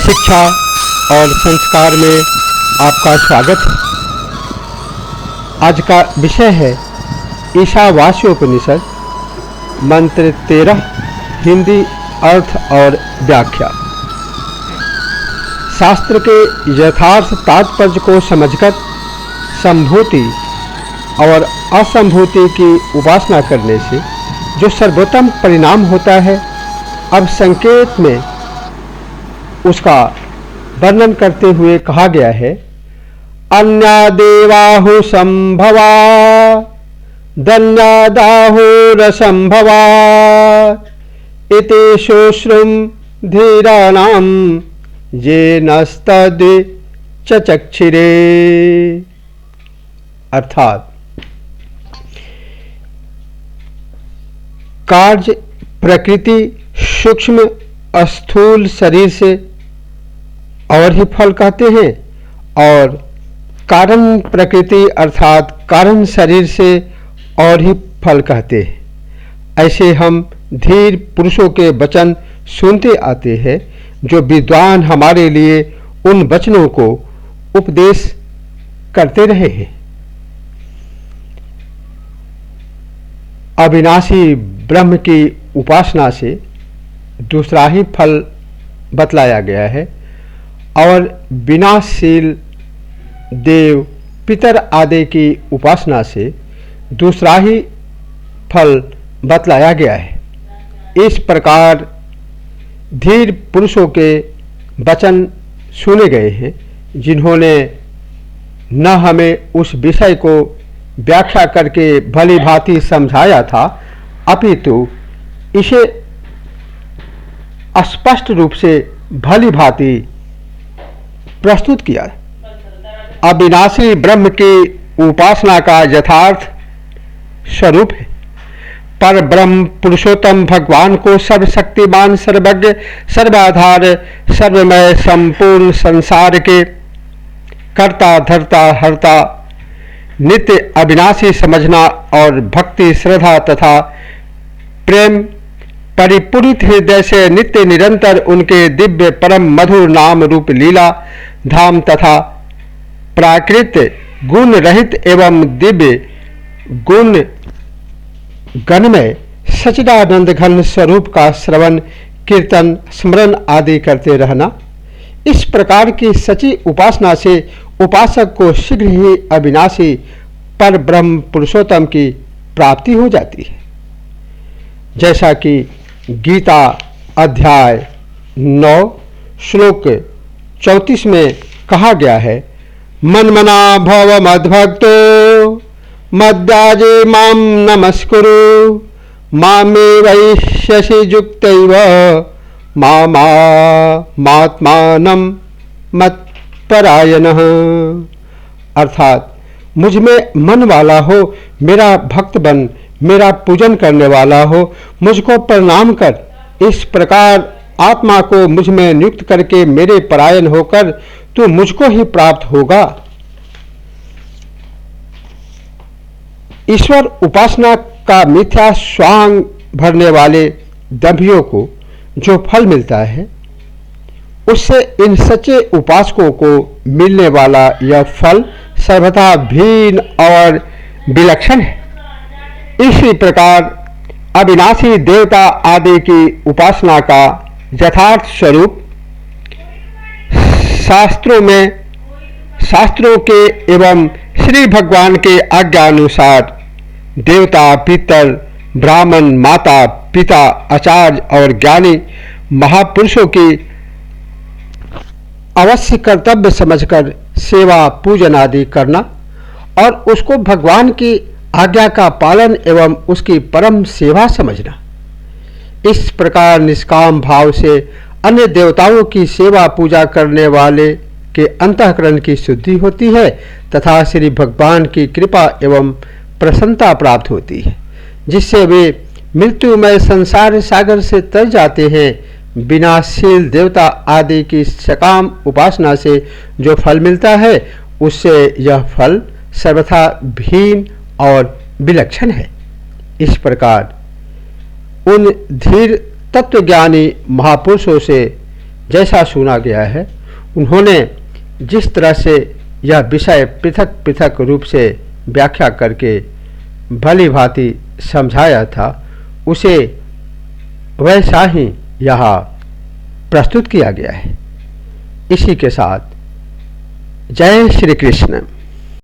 शिक्षा और संस्कार में आपका स्वागत है। आज का विषय है ईशावास्योपनिषद मंत्र 13 हिंदी अर्थ और व्याख्या। शास्त्र के यथार्थ तात्पर्य को समझकर संभूति और असंभूति की उपासना करने से जो सर्वोत्तम परिणाम होता है, अब संकेत में उसका वर्णन करते हुए कहा गया है। अन्या देवाहु संभवा धन्यादाहुरसंभवा इति शुश्रुम धीराणाम ये नस्तद् चचक्षिरे। अर्थात कार्य प्रकृति सूक्ष्म स्थूल शरीर से और ही फल कहते हैं, और कारण प्रकृति अर्थात कारण शरीर से और ही फल कहते हैं। ऐसे हम धीर पुरुषों के वचन सुनते आते हैं, जो विद्वान हमारे लिए उन वचनों को उपदेश करते रहे हैं। अविनाशी ब्रह्म की उपासना से दूसरा ही फल बतलाया गया है, और विनाशशील देव पितर आदि की उपासना से दूसरा ही फल बतलाया गया है। इस प्रकार धीर पुरुषों के वचन सुने गए हैं, जिन्होंने न हमें उस विषय को व्याख्या करके भली भांति समझाया था, अपितु इसे स्पष्ट रूप से भली भांति प्रस्तुत किया। अविनाशी ब्रह्म की उपासना का यथार्थ स्वरूप है। पर ब्रह्म पुरुषोत्तम भगवान को सर्वशक्तिमान, सर्वज्ञ, सर्वाधार, सर्वमय, संपूर्ण संसार के कर्ता, धर्ता, हर्ता, नित्य अविनाशी समझना और भक्ति, श्रद्धा तथा प्रेम परिपूरित हृदय से नित्य निरंतर उनके दिव्य परम मधुर नाम रूप लीला धाम तथा प्राकृत गुण रहित एवं दिव्य गुण गणमय सच्चिदानंद घन स्वरूप का श्रवण, कीर्तन, स्मरण आदि करते रहना। इस प्रकार की सच्ची उपासना से उपासक को शीघ्र ही अविनाशी पर ब्रह्म पुरुषोत्तम की प्राप्ति हो जाती है। जैसा कि गीता अध्याय 9 श्लोक 34 में कहा गया है, मन्मना भव मद्भक्तो मद्याजे माम नमस्कुरु मामे वैश्यसि युक्तैव मात्मानं मत्परायणः। अर्थात मुझ में मन वाला हो, मेरा भक्त बन, मेरा पूजन करने वाला हो, मुझको प्रणाम कर। इस प्रकार आत्मा को मुझ में नियुक्त करके मेरे परायण होकर तू मुझको ही प्राप्त होगा। ईश्वर उपासना का मिथ्या स्वांग भरने वाले दंभियों को जो फल मिलता है, उससे इन सच्चे उपासकों को मिलने वाला यह फल सर्वथा भिन्न और विलक्षण है। इसी प्रकार अविनाशी देवता आदि की उपासना का यथार्थ स्वरूप शास्त्रों के एवं श्री भगवान के आज्ञा अनुसार देवता, पितर, ब्राह्मण, माता, पिता, आचार्य और ज्ञानी महापुरुषों की अवश्य कर्तव्य समझकर सेवा, पूजन आदि करना, और उसको भगवान की आज्ञा का पालन एवं उसकी परम सेवा समझना। इस प्रकार निष्काम भाव से अन्य देवताओं की सेवा पूजा करने वाले के अंतःकरण की शुद्धि होती है तथा श्री भगवान की कृपा एवं प्रसन्नता प्राप्त होती है, जिससे वे मृत्युमय संसार सागर से तर जाते हैं। विनाशशील देवता आदि की सकाम उपासना से जो फल मिलता है, उससे यह फल सर्वथा भिन्न और विलक्षण है। इस प्रकार उन धीर तत्वज्ञानी महापुरुषों से जैसा सुना गया है, उन्होंने जिस तरह से यह विषय पृथक पृथक रूप से व्याख्या करके भली भांति समझाया था, उसे वैसा ही यहाँ प्रस्तुत किया गया है। इसी के साथ जय श्री कृष्ण।